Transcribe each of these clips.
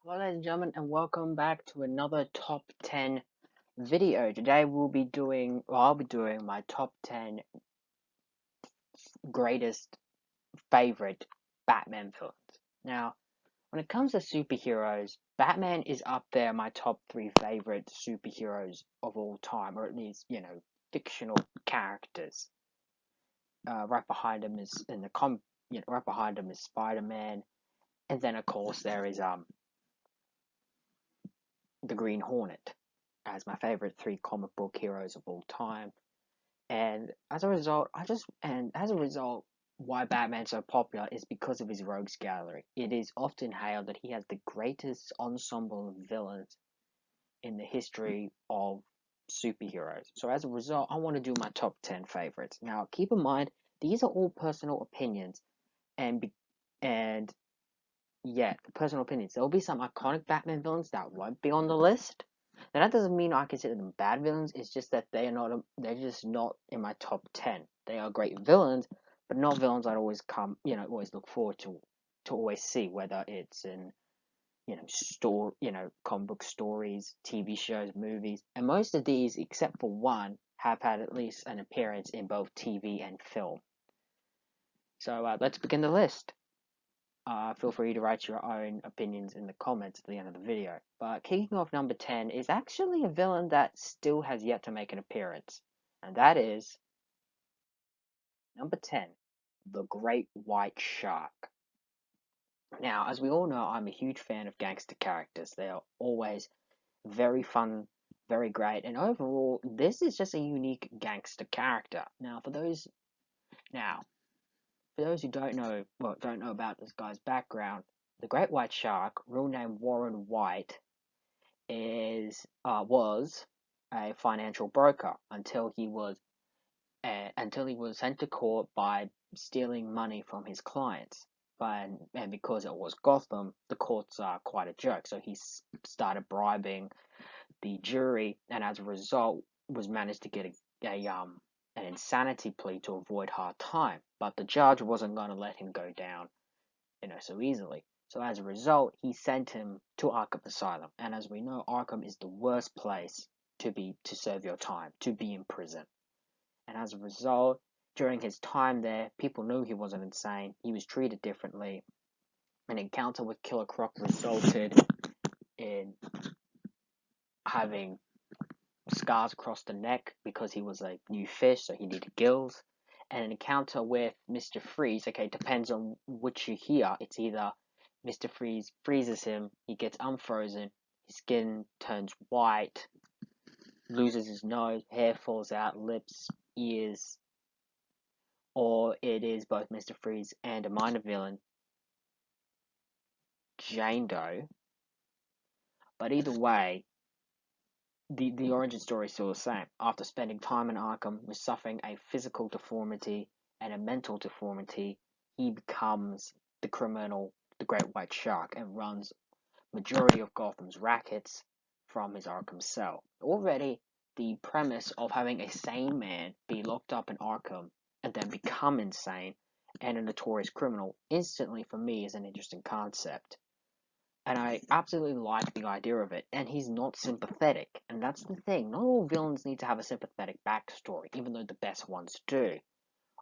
Hello, ladies and gentlemen, and welcome back to another top 10 video. Today I'll be doing my top 10 greatest favorite Batman villains. Now, when it comes to superheroes, Batman is up there, my top 3 favorite superheroes of all time, or at least, fictional characters. Right behind him is right behind him is Spider-Man, and then of course there is the Green Hornet as my favorite 3 comic book heroes of all time. And as a result, why Batman's so popular is because of his rogues gallery. It is often hailed that he has the greatest ensemble of villains in the history of superheroes. So as a result, I want to do my top 10 favorites. Now, keep in mind, these are all personal opinions, and and yeah, the personal opinions. There will be some iconic Batman villains that won't be on the list. Now that doesn't mean I consider them bad villains. It's just that they're just not in my top 10. They are great villains, but not villains I'd always look forward to always see, whether it's in comic book stories, TV shows, movies, and most of these, except for one, have had at least an appearance in both TV and film. So let's begin the list. Feel free to write your own opinions in the comments at the end of the video. But kicking off number 10 is actually a villain that still has yet to make an appearance. And that is number 10, the Great White Shark. Now, as we all know, I'm a huge fan of gangster characters. They are always very fun, very great, and overall, this is just a unique gangster character. Now, for those who don't know about this guy's background, the Great White Shark, real name Warren White, was a financial broker until he was sent to court by stealing money from his clients. And because it was Gotham, the courts are quite a joke. So he started bribing the jury, and as a result, was managed to get an insanity plea to avoid hard time. But the judge wasn't going to let him go down, so easily. So as a result, he sent him to Arkham Asylum, and as we know, Arkham is the worst place to serve your time, to be in prison. And as a result, during his time there, people knew he wasn't insane. He was treated differently. An encounter with Killer Croc resulted in having scars across the neck because he was a new fish, so he needed gills. And an encounter with Mr. Freeze, okay, depends on which you hear. It's either Mr. Freeze freezes him, he gets unfrozen, his skin turns white, loses his nose, hair falls out, lips, ears, or it is both Mr. Freeze and a minor villain, Jane Doe. But either way, the origin story is still the same. After spending time in Arkham with suffering a physical deformity and a mental deformity, he becomes the criminal, the Great White Shark, and runs majority of Gotham's rackets from his Arkham cell. Already, the premise of having a sane man be locked up in Arkham and then become insane and a notorious criminal instantly, for me, is an interesting concept. And I absolutely like the idea of it. And he's not sympathetic. And that's the thing. Not all villains need to have a sympathetic backstory, even though the best ones do.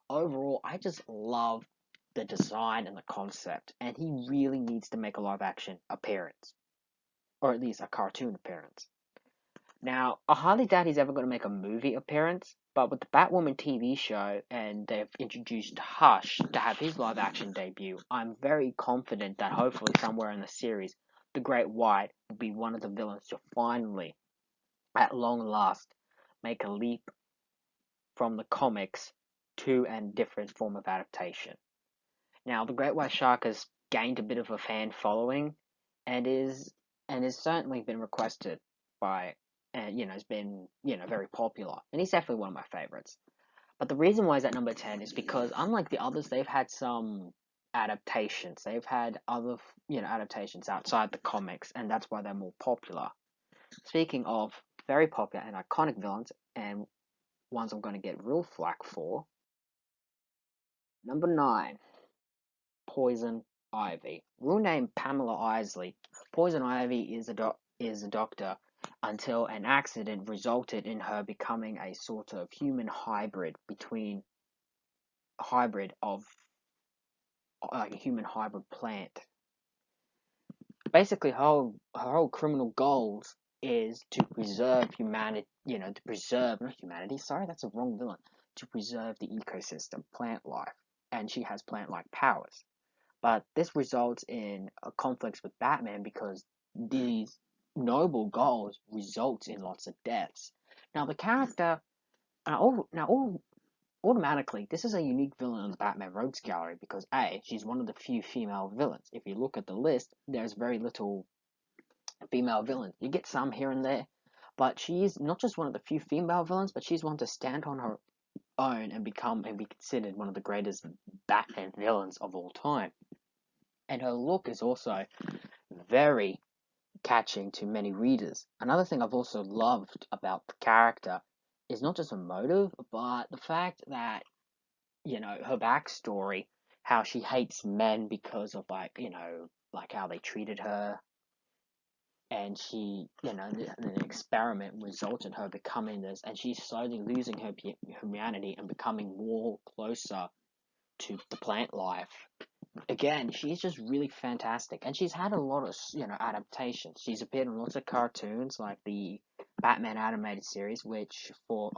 Overall, I just love the design and the concept. And he really needs to make a live action appearance. Or at least a cartoon appearance. Now, I highly doubt he's ever going to make a movie appearance. But with the Batwoman TV show, and they've introduced Hush to have his live action debut, I'm very confident that hopefully somewhere in the series, the Great White will be one of the villains to finally, at long last, make a leap from the comics to a different form of adaptation. Now, the Great White Shark has gained a bit of a fan following, and is certainly been requested by, and has been very popular, and he's definitely one of my favorites. But the reason why he's at number 10 is because, unlike the others, they've had some adaptations. They've had other adaptations outside the comics, and that's why they're more popular. Speaking of very popular and iconic villains, and ones I'm going to get real flack for, number 9, Poison Ivy. Real name Pamela Isley. Poison Ivy is a doctor until an accident resulted in her becoming a sort of human hybrid of like a human hybrid plant. Basically, her whole criminal goals is to preserve humanity. To preserve not humanity. Sorry, that's a wrong villain. To preserve the ecosystem, plant life, and she has plant-like powers. But this results in conflicts with Batman because these noble goals result in lots of deaths. Now the character, automatically, this is a unique villain in the Batman Rogues Gallery because A, she's one of the few female villains. If you look at the list, there's very little female villains. You get some here and there, but she's not just one of the few female villains, but she's one to stand on her own and be considered one of the greatest Batman villains of all time. And her look is also very catching to many readers. Another thing I've also loved about the character is not just her motive, but the fact that, her backstory, how she hates men because of like how they treated her, and she, an experiment resulted in her becoming this, and she's slowly losing her humanity and becoming more closer to the plant life. Again, she's just really fantastic, and she's had a lot of adaptations. She's appeared in lots of cartoons, like the Batman animated series, which for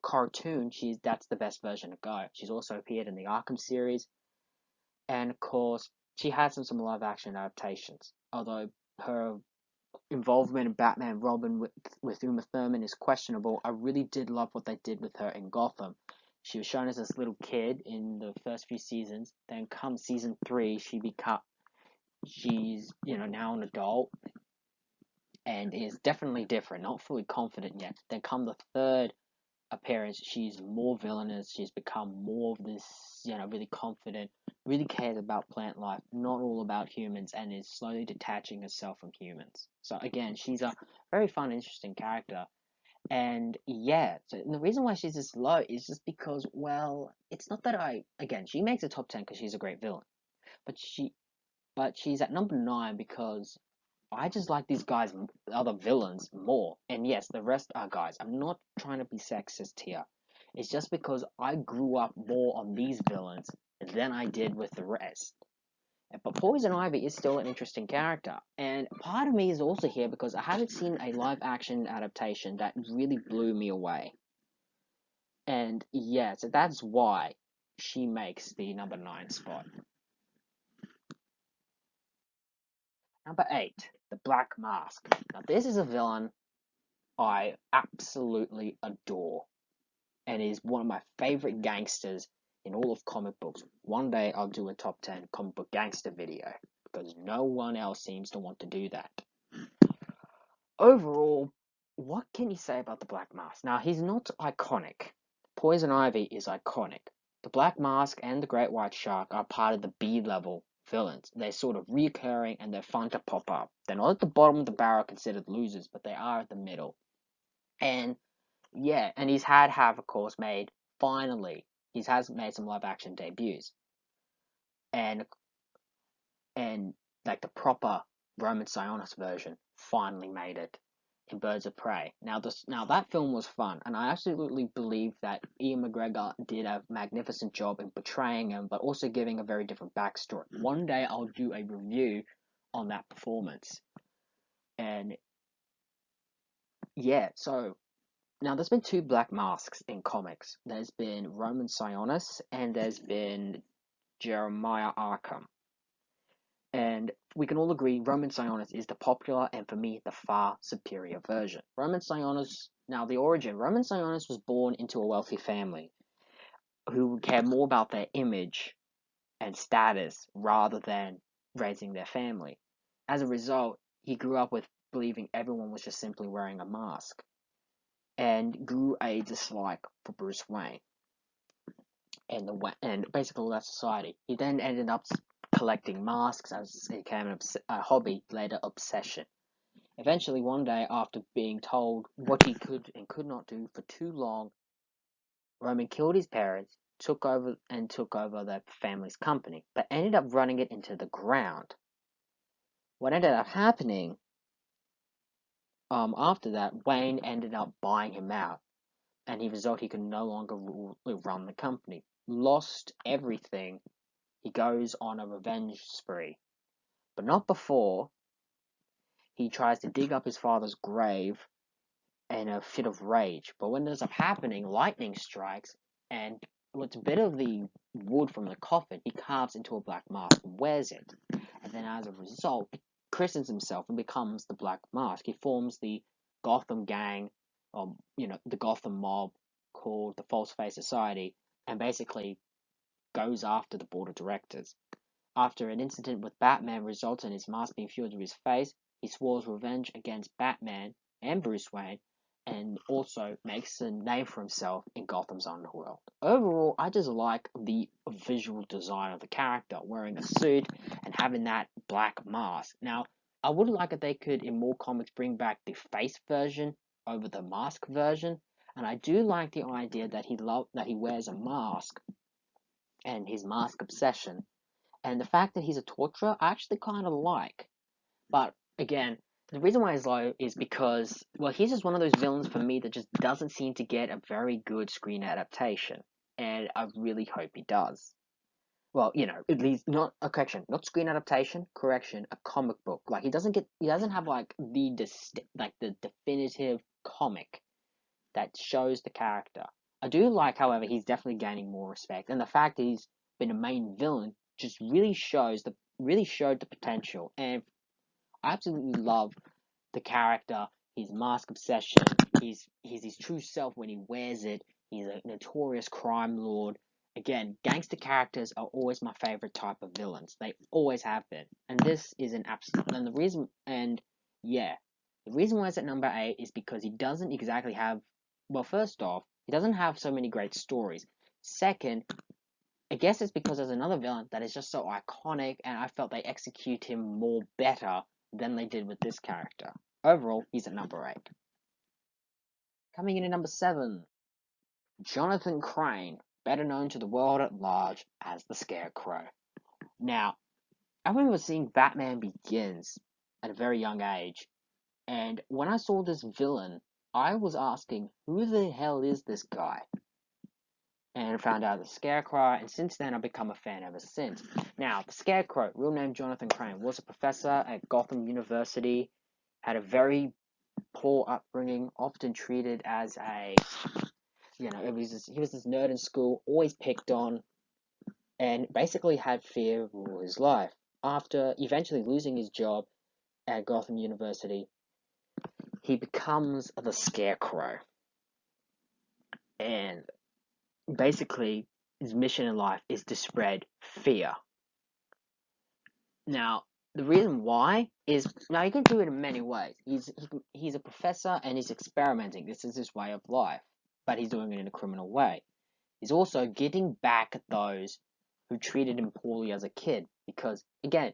cartoon, that's the best version to go. She's also appeared in the Arkham series, and of course, she has some live action adaptations. Although her involvement in Batman Robin with Uma Thurman is questionable, I really did love what they did with her in Gotham. She was shown as this little kid in the first few seasons. Then come season 3, she's now an adult and is definitely different, not fully confident yet. Then come the third appearance, she's more villainous. She's become more of this, really confident, really cares about plant life, not all about humans, and is slowly detaching herself from humans. So again, she's a very fun, interesting character. And yeah, so the reason why she's this low is just because, well, it's not that she makes a top 10 because she's a great villain, but she's at number 9 because I just like these guys, other villains, more. And yes, the rest are guys. I'm not trying to be sexist here. It's just because I grew up more on these villains than I did with the rest. But Poison Ivy is still an interesting character. And part of me is also here because I haven't seen a live action adaptation that really blew me away. And yeah, so that's why she makes the number 9 spot. Number 8, the Black Mask. Now this is a villain I absolutely adore and is one of my favorite gangsters in all of comic books. One day I'll do a top 10 comic book gangster video because no one else seems to want to do that. Overall, what can you say about the Black Mask? Now, he's not iconic. Poison Ivy is iconic. The Black Mask and the Great White Shark are part of the B-level villains. They're sort of reoccurring and they're fun to pop up. They're not at the bottom of the barrel considered losers, but they are at the middle. And yeah, and of course, he's made some live action debuts. And like the proper Roman Sionis version finally made it in Birds of Prey. Now that film was fun, and I absolutely believe that Ian McGregor did a magnificent job in portraying him, but also giving a very different backstory. One day I'll do a review on that performance. And yeah, so now there's been 2 Black Masks in comics. There's been Roman Sionis and there's been Jeremiah Arkham. And we can all agree Roman Sionis is the popular and, for me, the far superior version. Roman Sionis was born into a wealthy family who cared more about their image and status rather than raising their family. As a result, he grew up with believing everyone was just simply wearing a mask and grew a dislike for Bruce Wayne and basically that society. He then ended up collecting masks as it became a hobby, later obsession. Eventually, one day, after being told what he could and could not do for too long, Roman killed his parents, took over their family's company, but ended up running it into the ground. What ended up happening, after that, Wayne ended up buying him out, and he could no longer run the company. Lost everything. He goes on a revenge spree, but not before he tries to dig up his father's grave in a fit of rage. But what ends up happening, lightning strikes, and what's a bit of the wood from the coffin, he carves into a black mask and wears it. And then as a result, christens himself and becomes the Black Mask. He forms the Gotham gang, the Gotham mob called the TwoFace Society, and basically goes after the board of directors. After an incident with Batman results in his mask being fused to his face, he swears revenge against Batman and Bruce Wayne, and also makes a name for himself in Gotham's underworld. Overall, I just like the visual design of the character, wearing a suit and having that black mask. Now, I would like if they could, in more comics, bring back the face version over the mask version, and I do like the idea that he wears a mask and his mask obsession. And the fact that he's a torturer, I actually kind of like. But again, the reason why he's low is because, well, he's just one of those villains for me that just doesn't seem to get a very good screen adaptation. And I really hope he does. Well, at least not a correction, not screen adaptation, correction, a comic book. Like he doesn't have like the definitive comic that shows the character. I do like, however, he's definitely gaining more respect, and the fact that he's been a main villain just really showed the potential. And I absolutely love the character, his mask obsession, he's his true self when he wears it. He's a notorious crime lord. Again, gangster characters are always my favorite type of villains. They always have been, and this is an absolute. And the reason why it's at number 8 is because he doesn't exactly have. Well, first off, he doesn't have so many great stories. Second, I guess it's because there's another villain that is just so iconic, and I felt they execute him more better than they did with this character. Overall, he's at number 8. Coming in at number 7, Jonathan Crane, better known to the world at large as the Scarecrow. Now, I remember seeing Batman Begins at a very young age, and when I saw this villain, I was asking, who the hell is this guy? And found out the Scarecrow, and since then I've become a fan ever since. Now, the Scarecrow, real name Jonathan Crane, was a professor at Gotham University, had a very poor upbringing, often treated as he was this nerd in school, always picked on, and basically had fear all his life. After eventually losing his job at Gotham University, he becomes the Scarecrow. And basically, his mission in life is to spread fear. Now, the reason why is, now you can do it in many ways. He's a professor and he's experimenting. This is his way of life, but he's doing it in a criminal way. He's also getting back at those who treated him poorly as a kid, because again,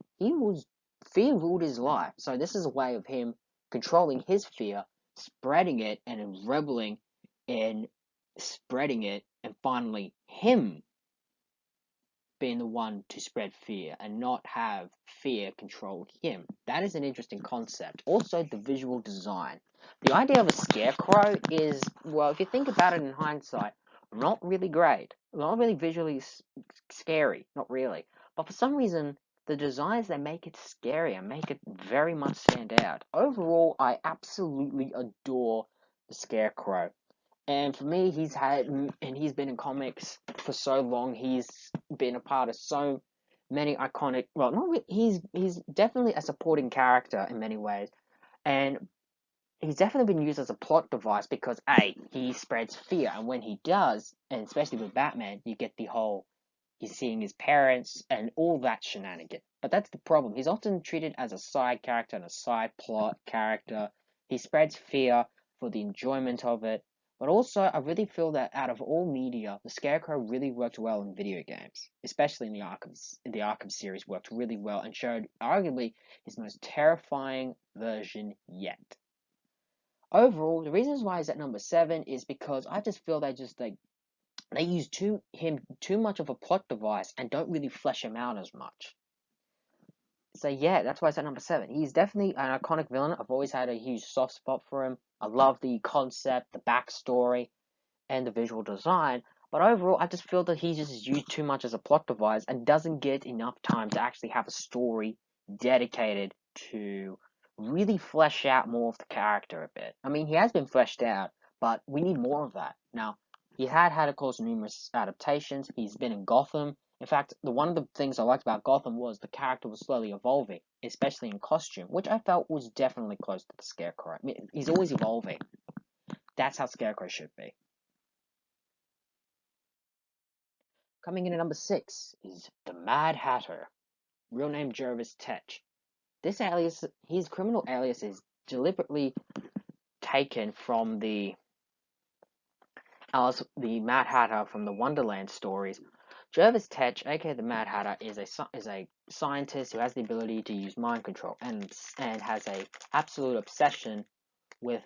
fear ruled his life. So this is a way of him controlling his fear, spreading it, and rebelling and spreading it, and finally him being the one to spread fear and not have fear control him. That is an interesting concept. Also, the visual design. The idea of a scarecrow is, well, if you think about it in hindsight, not really great. Not really visually scary. Not really. But for some reason, the designs, they make it scary and make it very much stand out. Overall, I absolutely adore the Scarecrow. And for me, he's been in comics for so long. He's been a part of so many iconic. Well, not really, he's definitely a supporting character in many ways, and he's definitely been used as a plot device because he spreads fear, and when he does, and especially with Batman, you get the whole he's seeing his parents and all that shenanigan. But that's the problem. He's often treated as a side character and a side plot character. He spreads fear for the enjoyment of it. But also, I really feel that out of all media, the Scarecrow really worked well in video games, especially in the Arkham series, worked really well and showed arguably his most terrifying version yet. Overall, the reasons why he's at number 7 is because I just feel they They use him too much of a plot device and don't really flesh him out as much. So yeah, that's why I said number 7. He's definitely an iconic villain. I've always had a huge soft spot for him. I love the concept, the backstory, and the visual design. But overall, I just feel that he's just used too much as a plot device and doesn't get enough time to actually have a story dedicated to really flesh out more of the character a bit. I mean, he has been fleshed out, but we need more of that. Now, he had, of course, numerous adaptations. He's been in Gotham. In fact, one of the things I liked about Gotham was the character was slowly evolving, especially in costume, which I felt was definitely close to the Scarecrow. I mean, he's always evolving. That's how Scarecrow should be. Coming in at number 6 is the Mad Hatter, real name Jervis Tetch. This alias, his criminal alias, is deliberately taken from the Mad Hatter from the Wonderland stories. Jervis Tetch, aka the Mad Hatter, is a scientist who has the ability to use mind control and has a absolute obsession with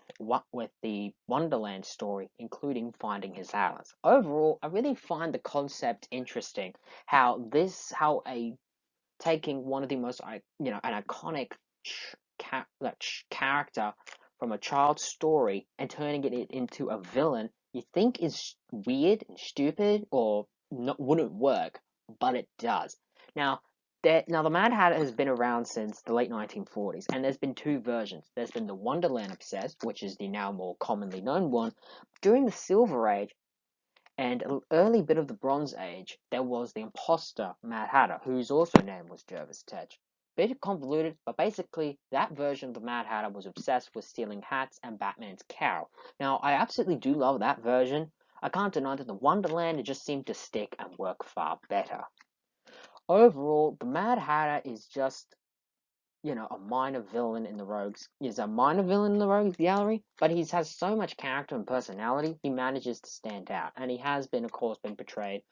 the Wonderland story, including finding his atlas. Overall, I really find the concept interesting. How taking one of the most an iconic character from a child's story and turning it into a villain you think is weird and stupid or wouldn't work, but it does. Now, the Mad Hatter has been around since the late 1940s, and there's been 2 versions. There's been the Wonderland Obsessed, which is the now more commonly known one. During the Silver Age, and an early bit of the Bronze Age, there was the imposter Mad Hatter, whose also name was Jervis Tetch. Bit convoluted, but basically that version of the Mad Hatter was obsessed with stealing hats and Batman's cowl. Now, I absolutely do love that version. I can't deny that the Wonderland, it just seemed to stick and work far better. Overall, the Mad Hatter is just a minor villain in the Rogues. He's a minor villain in the Rogues Gallery, but he has so much character and personality, he manages to stand out. And he has been, of course, been portrayed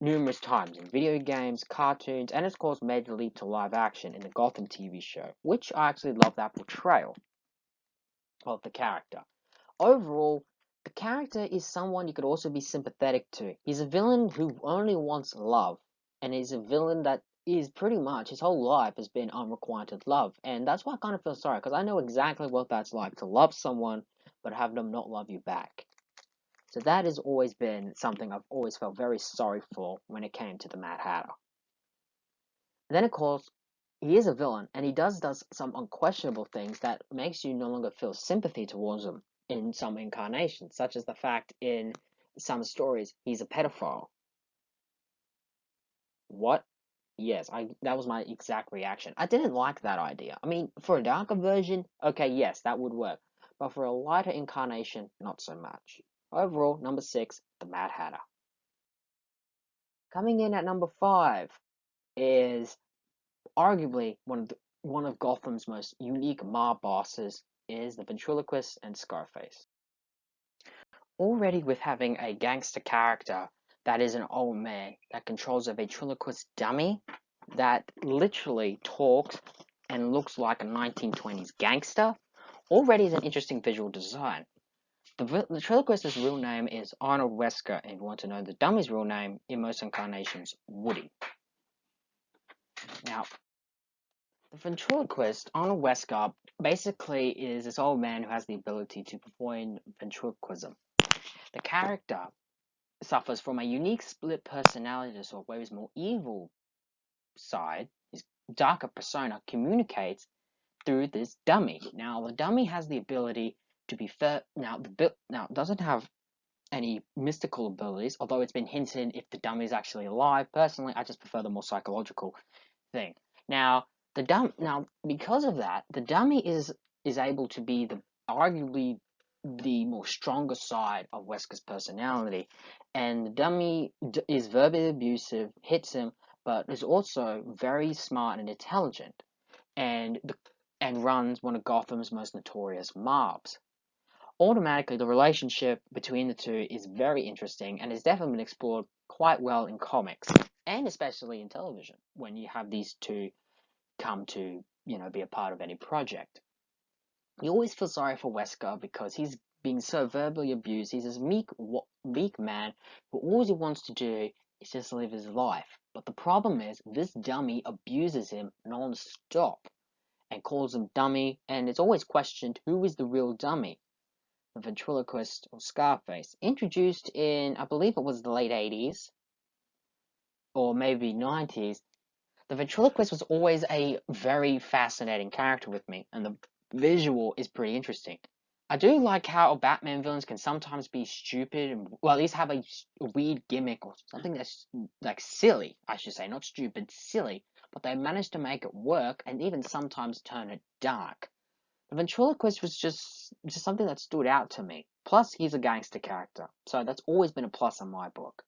numerous times in video games, cartoons, and of course made the leap to live action in the Gotham TV show, which I actually love that portrayal of the character. Overall, the character is someone you could also be sympathetic to. He's a villain who only wants love, and he's a villain that is pretty much his whole life has been unrequited love, and that's why I kind of feel sorry, because I know exactly what that's like to love someone but have them not love you back. So that has always been something I've always felt very sorry for when it came to the Mad Hatter. And then of course, he is a villain, and he does some unquestionable things that makes you no longer feel sympathy towards him in some incarnations, such as the fact in some stories he's a pedophile. What? Yes, that was my exact reaction. I didn't like that idea. I mean, for a darker version, okay, yes, that would work. But for a lighter incarnation, not so much. Overall, number 6, the Mad Hatter. Coming in at number 5 is arguably one of Gotham's most unique mob bosses is the ventriloquist and Scarface. Already with having a gangster character that is an old man that controls a ventriloquist dummy that literally talks and looks like a 1920s gangster, already is an interesting visual design. The ventriloquist's real name is Arnold Wesker, and if you want to know the dummy's real name, in most incarnations, Woody. Now, the ventriloquist, Arnold Wesker, basically is this old man who has the ability to perform ventriloquism. The character suffers from a unique split personality disorder where his more evil side, his darker persona, communicates through this dummy. Now, the dummy has the ability to be now it doesn't have any mystical abilities, although it's been hinted if the dummy is actually alive. Personally, I just prefer the more psychological thing. Now, because of that, the dummy is able to be arguably the more stronger side of Wesker's personality, and the dummy is verbally abusive, hits him, but is also very smart and intelligent, and runs one of Gotham's most notorious mobs. Automatically, the relationship between the two is very interesting and has definitely been explored quite well in comics, and especially in television, when you have these two come to, be a part of any project. You always feel sorry for Wesker because he's being so verbally abused. He's this meek man who all he wants to do is just live his life. But the problem is, this dummy abuses him non-stop and calls him dummy, and it's always questioned who is the real dummy. The ventriloquist or Scarface, introduced in, I believe it was the late 80s or maybe 90s. The ventriloquist was always a very fascinating character with me, and the visual is pretty interesting. I do like how Batman villains can sometimes be stupid, and, well, at least have a weird gimmick or something that's like silly, I should say, not stupid, silly, but they manage to make it work and even sometimes turn it dark. The ventriloquist was just something that stood out to me. Plus, he's a gangster character, so that's always been a plus in my book.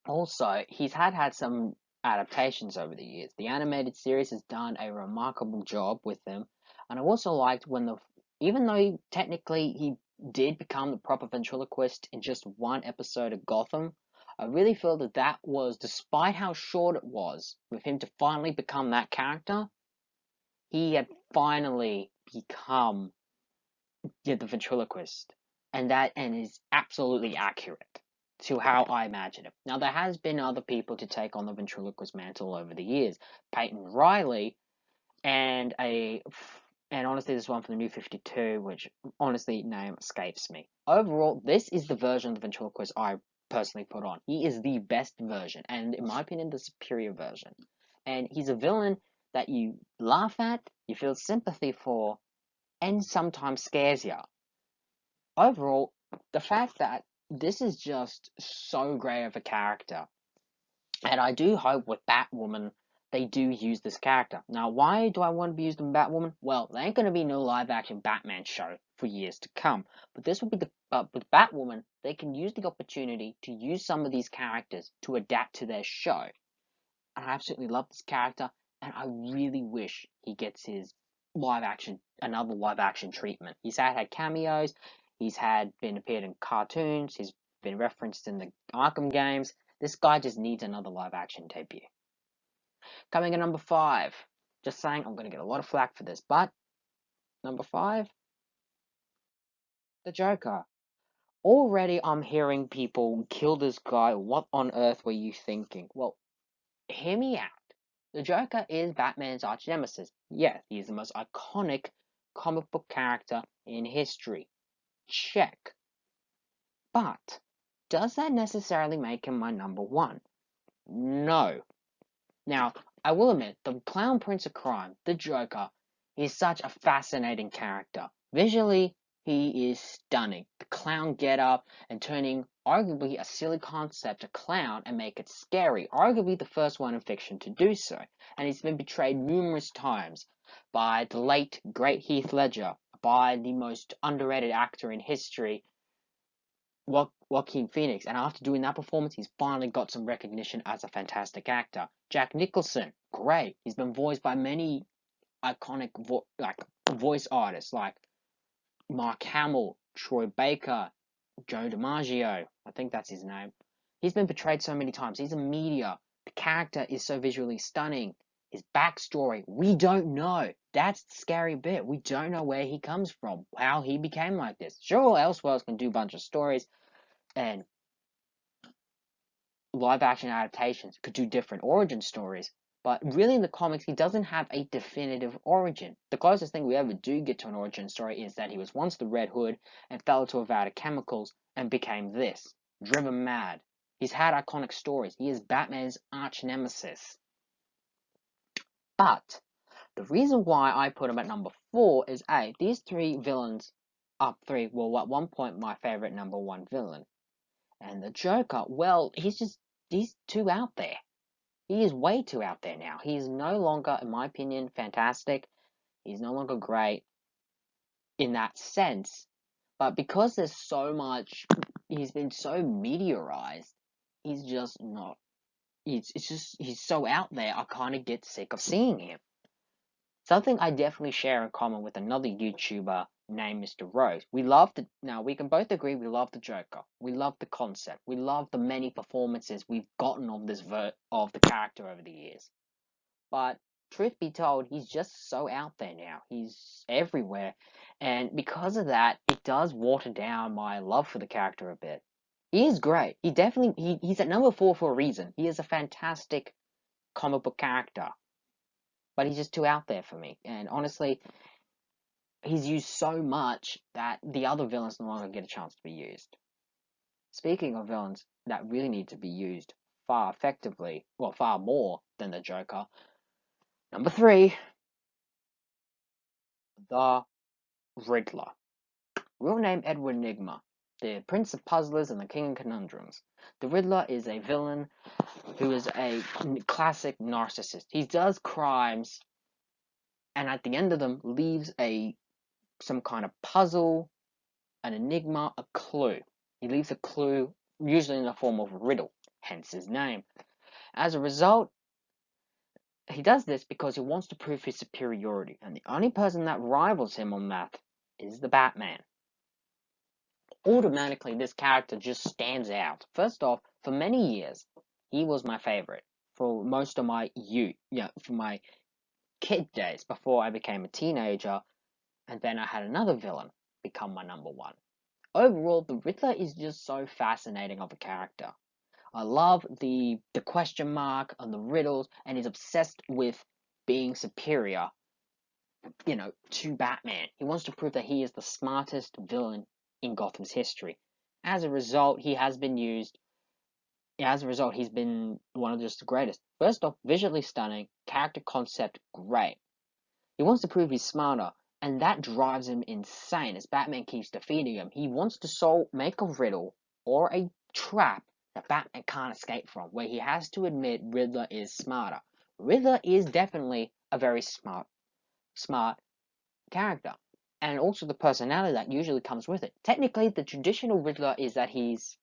Also, he's had some adaptations over the years. The animated series has done a remarkable job with him, and I also liked when even though technically he did become the proper ventriloquist in just one episode of Gotham, I really feel that was, despite how short it was, with him to finally become that character, he had finally become the ventriloquist, and is absolutely accurate to how I imagine it. Now, there has been other people to take on the ventriloquist mantle over the years. Peyton Riley, and honestly, this one from the New 52, which honestly name escapes me. Overall, this is the version of the ventriloquist I personally put on. He is the best version, and in my opinion, the superior version. And he's a villain that you laugh at, you feel sympathy for, and sometimes scares you. Overall, the fact that this is just so great of a character, and I do hope with Batwoman they do use this character. Now, why do I want to be used in Batwoman? Well, there ain't going to be no live-action Batman show for years to come, but this will be with Batwoman, they can use the opportunity to use some of these characters to adapt to their show. I absolutely love this character, and I really wish he gets his another live action treatment. He's had cameos, he's been appeared in cartoons, he's been referenced in the Arkham games. This guy just needs another live action debut. Coming in number 5. Just saying, I'm going to get a lot of flack for this, but number 5, the Joker. Already I'm hearing people kill this guy. What on earth were you thinking? Well, hear me out. The Joker is Batman's arch nemesis. Yes, he is the most iconic comic book character in history. Check. But does that necessarily make him my number 1? No. Now, I will admit, the Clown Prince of Crime, the Joker, is such a fascinating character. Visually, he is stunning. The clown get-up and turning arguably a silly concept, a clown, and make it scary. Arguably the first one in fiction to do so. And he's been betrayed numerous times by the late, great Heath Ledger, by the most underrated actor in history, Joaquin Phoenix, and after doing that performance, he's finally got some recognition as a fantastic actor. Jack Nicholson, great. He's been voiced by many iconic voice artists like Mark Hamill, Troy Baker, Joe DiMaggio. I think that's his name. He's been portrayed so many times. He's a media. The character is so visually stunning. His backstory, we don't know. That's the scary bit. We don't know where he comes from, how he became like this. Sure, Elseworlds can do a bunch of stories, and live action adaptations could do different origin stories, but really in the comics he doesn't have a definitive origin. The closest thing we ever do get to an origin story is that he was once the Red Hood and fell into a vat of chemicals and became this, driven mad. He's had iconic stories. He is Batman's arch nemesis. But the reason why I put him at number 4 is these 3 villains were at one point my favorite number 1 villain. And the Joker, well, he's too out there. He is way too out there now. He is no longer, in my opinion, fantastic. He's no longer great in that sense. But because there's so much, he's been so meteorized, he's just not, he's so out there, I kind of get sick of seeing him. Something I definitely share in common with another YouTuber named Mr. Rose. Now we can both agree we love the Joker. We love the concept. We love the many performances we've gotten of of the character over the years. But truth be told, he's just so out there now. He's everywhere. And because of that, it does water down my love for the character a bit. He is great. He's at number 4 for a reason. He is a fantastic comic book character. But he's just too out there for me. And honestly, he's used so much that the other villains no longer get a chance to be used. Speaking of villains that really need to be used far effectively, well, far more than the Joker, number 3, the Riddler. Real name Edward Nygma, the Prince of Puzzlers and the King of Conundrums. The Riddler is a villain who is a classic narcissist. He does crimes, and at the end of them leaves some kind of puzzle, an enigma, a clue. He leaves a clue, usually in the form of a riddle, hence his name. As a result, he does this because he wants to prove his superiority, and the only person that rivals him on that is the Batman. Automatically, this character just stands out. First off, for many years, he was my favorite. For most of my for my kid days, before I became a teenager, and then I had another villain become my number 1. Overall, the Riddler is just so fascinating of a character. I love the question mark and the riddles, and he's obsessed with being superior, to Batman. He wants to prove that he is the smartest villain in Gotham's history. As a result, he's been one of just the greatest. First off, visually stunning, character concept great. He wants to prove he's smarter, and that drives him insane as Batman keeps defeating him. He wants to make a riddle or a trap that Batman can't escape from, where he has to admit Riddler is smarter. Riddler is definitely a very smart character, and also the personality that usually comes with it. Technically, the traditional Riddler is that he's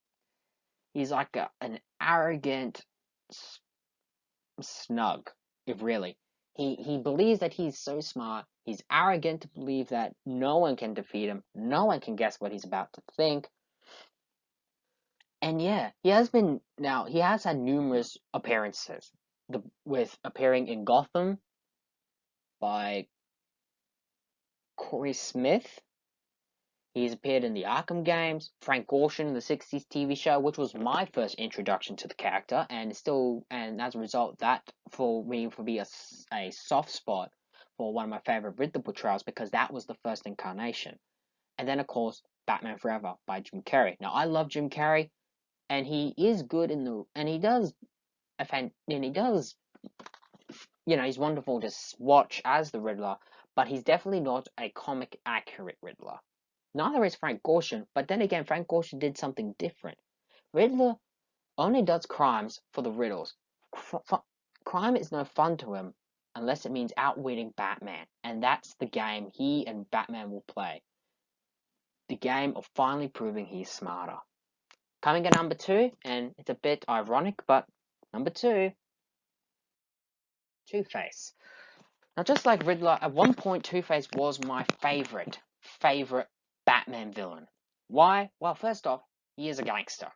like an arrogant snug, if really. He believes that he's so smart, he's arrogant to believe that no one can defeat him, no one can guess what he's about to think. And yeah, he has had numerous appearances, with appearing in Gotham by Corey Smith. He's appeared in the Arkham games, Frank Gorshin in the 60s TV show, which was my first introduction to the character, and as a result, that for me would be a soft spot for one of my favorite Riddler portrayals, because that was the first incarnation. And then, of course, Batman Forever by Jim Carrey. Now, I love Jim Carrey, and he is good he's wonderful to watch as the Riddler, but he's definitely not a comic accurate Riddler. Neither is Frank Gorshin, but then again, Frank Gorshin did something different. Riddler only does crimes for the riddles. Crime is no fun to him unless it means outwitting Batman, and that's the game he and Batman will play. The game of finally proving he's smarter. Coming at number 2, and it's a bit ironic, but number 2, TwoFace. Now, just like Riddler, at one point, TwoFace was my favorite Batman villain. Why? Well, first off, he is a gangster.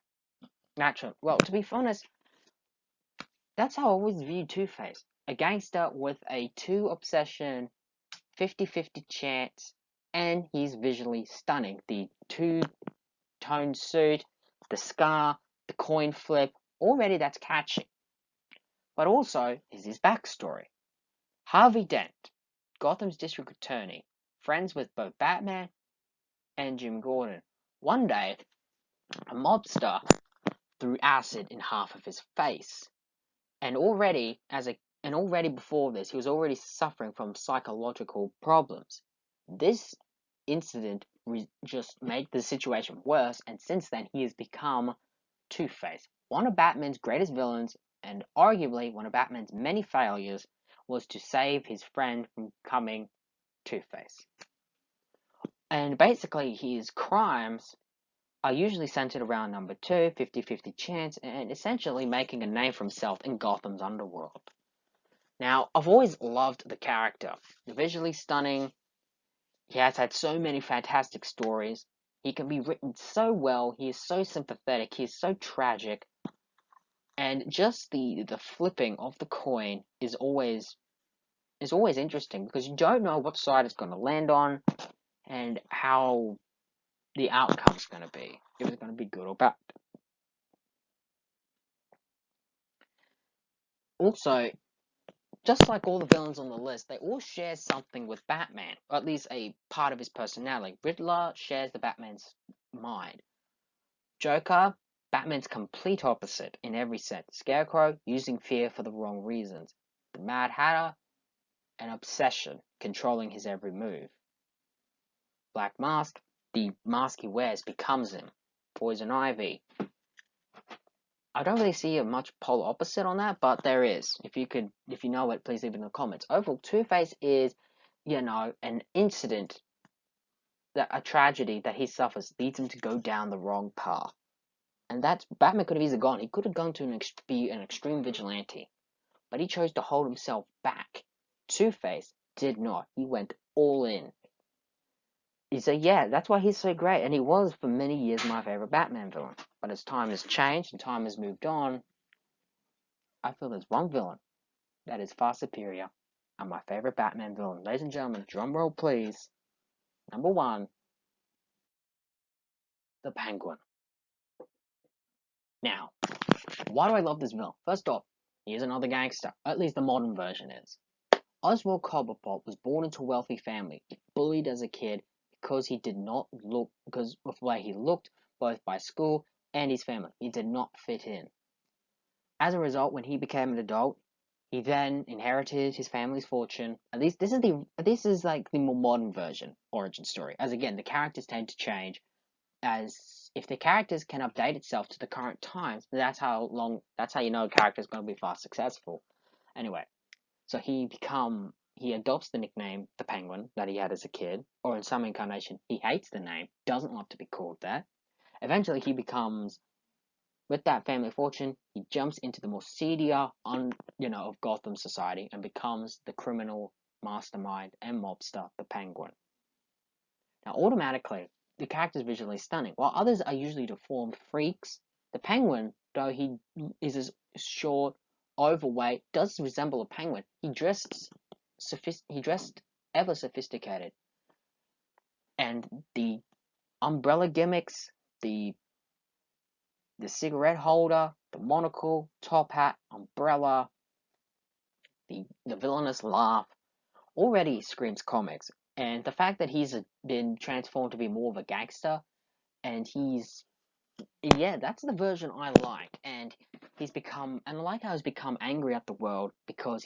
Natural. Well, to be honest, that's how I always view TwoFace. A gangster with a 2 obsession, 50-50 chance, and he's visually stunning. The 2-tone suit, the scar, the coin flip, already that's catchy. But also is his backstory. Harvey Dent, Gotham's district attorney, friends with both Batman and Jim Gordon. One day, a mobster threw acid in half of his face, and already before this, he was already suffering from psychological problems. This incident just made the situation worse, and since then, he has become Two-Face. One of Batman's greatest villains, and arguably one of Batman's many failures, was to save his friend from becoming Two-Face. And basically, his crimes are usually centered around number 2, 50-50 chance, and essentially making a name for himself in Gotham's underworld. Now, I've always loved the character. Visually stunning, he has had so many fantastic stories, he can be written so well, he is so sympathetic, he is so tragic, and just the flipping of the coin is always is always interesting because you don't know what side it's going to land on and how the outcome's going to be, if it's going to be good or bad. Also, just like all the villains on the list, they all share something with Batman, or at least a part of his personality. Riddler shares the Batman's mind. Joker, Batman's complete opposite in every sense. Scarecrow, using fear for the wrong reasons. The Mad Hatter, an obsession, controlling his every move. Black Mask, the mask he wears becomes him. Poison Ivy. I don't really see a much polar opposite on that, but there is. If you know it, please leave it in the comments. Overall, Two-Face is, an incident, a tragedy that he suffers leads him to go down the wrong path. And that's, Batman could have easily gone. He could have gone to be an extreme vigilante, but he chose to hold himself back. Two-Face did not. He went all in. So yeah, that's why he's so great, and he was for many years my favorite Batman villain. But as time has changed and time has moved on, I feel there's one villain that is far superior and my favorite Batman villain. Ladies and gentlemen, drum roll please. Number 1, the Penguin. Now, why do I love this villain? First off, he is another gangster. At least the modern version is. Oswald Cobblepot was born into a wealthy family, bullied as a kid because he did not look, because of the way he looked, both by school and his family. He did not fit in. As a result, when he became an adult, he then inherited his family's fortune. At least this is like the more modern version origin story. As again, the characters tend to change. As if the characters can update itself to the current times, that's how you know a character is going to be fast successful. Anyway, so he adopts the nickname the Penguin that he had as a kid, or in some incarnation he hates the name, doesn't like to be called that. Eventually he becomes, with that family fortune, he jumps into the more seedier of Gotham society and becomes the criminal mastermind and mobster, the Penguin. Now automatically, the character is visually stunning. While others are usually deformed freaks, the Penguin, though he is as short, overweight, does resemble a penguin. He dressed ever sophisticated, and the umbrella gimmicks, the cigarette holder, the monocle, top hat, umbrella, the villainous laugh, already screams comics. And the fact that he's been transformed to be more of a gangster, and that's the version I like. And I like how he's become angry at the world because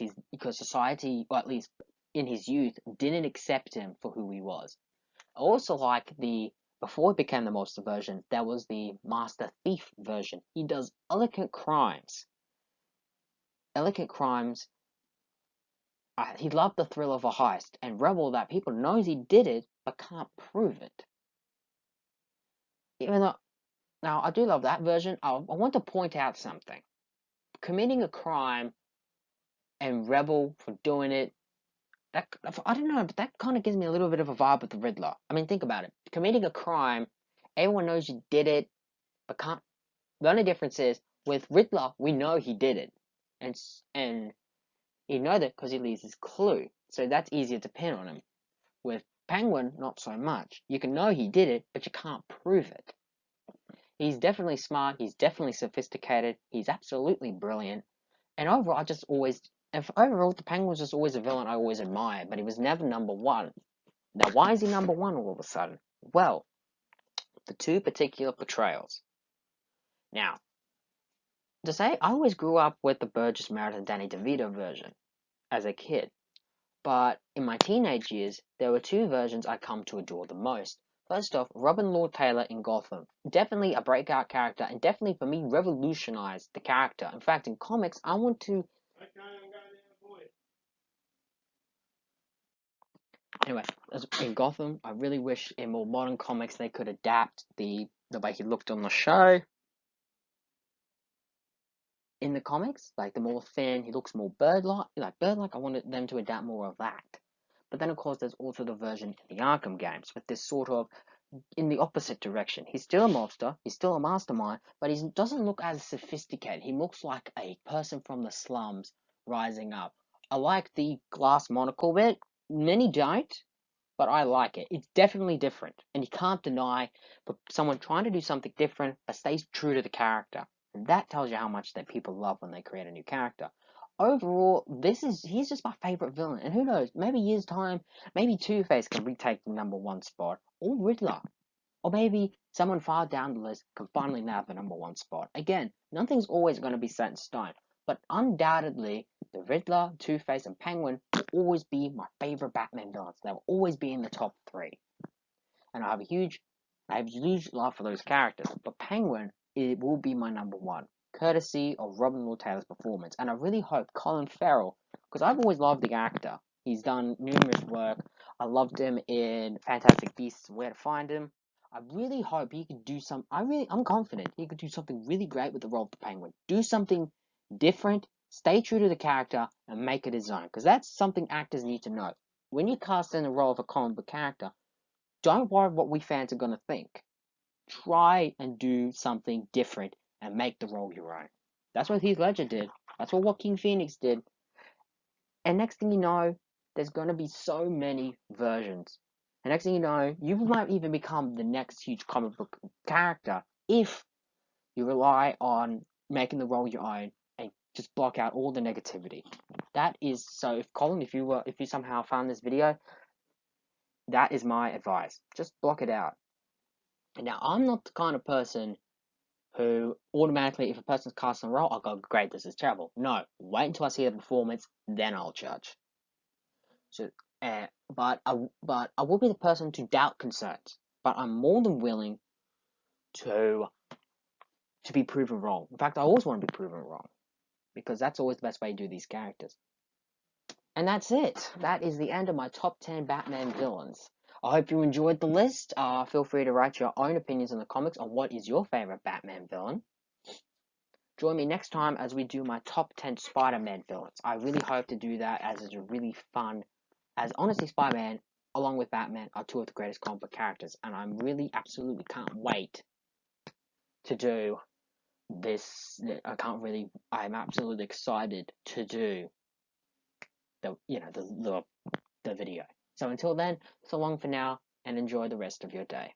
society, or at least in his youth, didn't accept him for who he was. I also like before he became the monster version, there was the Master Thief version. He does elegant crimes. He loved the thrill of a heist and rebel that people knows he did it but can't prove it. Even though, now I do love that version. I want to point out something. Committing a crime and rebel for doing it, that, I don't know, but that kind of gives me a little bit of a vibe with the Riddler. I mean, think about it. Committing a crime, everyone knows you did it, but can't. The only difference is with Riddler, we know he did it, and you know that because he leaves his clue, so that's easier to pin on him. With Penguin, not so much. You can know he did it, but you can't prove it. He's definitely smart. He's definitely sophisticated. He's absolutely brilliant. And overall, the Penguin was just always a villain I always admired, but he was never number 1. Now, why is he number 1 all of a sudden? Well, the 2 particular portrayals. Now, to say, I always grew up with the Burgess Meredith Danny DeVito version as a kid. But in my teenage years, there were 2 versions I come to adore the most. First off, Robin Lord Taylor in Gotham. Definitely a breakout character, and definitely for me revolutionized the character. In fact, in comics, Anyway, in Gotham, I really wish in more modern comics they could adapt the way he looked on the show. In the comics, like the more thin, he looks more bird-like. I wanted them to adapt more of that. But then, of course, there's also the version in the Arkham games with this sort of in the opposite direction. He's still a mobster, he's still a mastermind, but he doesn't look as sophisticated. He looks like a person from the slums rising up. I like the glass monocle bit. Many don't, but I like it. It's definitely different, and you can't deny but someone trying to do something different but stays true to the character. And that tells you how much that people love when they create a new character. Overall, he's just my favorite villain, and who knows, maybe years time, maybe TwoFace can retake the #1 spot, or Riddler, or maybe someone far down the list can finally nab the #1 spot. Again, nothing's always going to be set in stone, but undoubtedly, the Riddler, Two-Face, and Penguin will always be my favorite Batman villains. They'll always be in the top 3. And I have huge love for those characters, but Penguin, it will be my #1, courtesy of Robin Lord Taylor's performance. And I really hope Colin Farrell, because I've always loved the actor. He's done numerous work. I loved him in Fantastic Beasts and Where to Find Him. I really hope he could do I'm confident he could do something really great with the role of the Penguin. Do something different, stay true to the character, and make it his own. Because that's something actors need to know. When you cast in the role of a comic book character, don't worry what we fans are going to think. Try and do something different and make the role your own. That's what Heath Ledger did. That's what Joaquin Phoenix did. And next thing you know, there's going to be so many versions. And next thing you know, you might even become the next huge comic book character if you rely on making the role your own and just block out all the negativity. That is so. If Colin, if you somehow found this video, that is my advice. Just block it out. Now, I'm not the kind of person who automatically, if a person's cast in a role, I'll go, great, this is terrible. No, wait until I see the performance, then I'll judge. So, but I will be the person to doubt concerns. But I'm more than willing to be proven wrong. In fact, I always want to be proven wrong because that's always the best way to do these characters. And that's it. That is the end of my top 10 Batman villains. I hope you enjoyed the list. Feel free to write your own opinions in the comments on what is your favorite Batman villain. Join me next time as we do my top 10 Spider-Man villains. I really hope to do that as it's really fun. As honestly, Spider-Man, along with Batman, are two of the greatest comic book characters. And I'm really absolutely can't wait to do this. I'm absolutely excited to do the video. So until then, so long for now, and enjoy the rest of your day.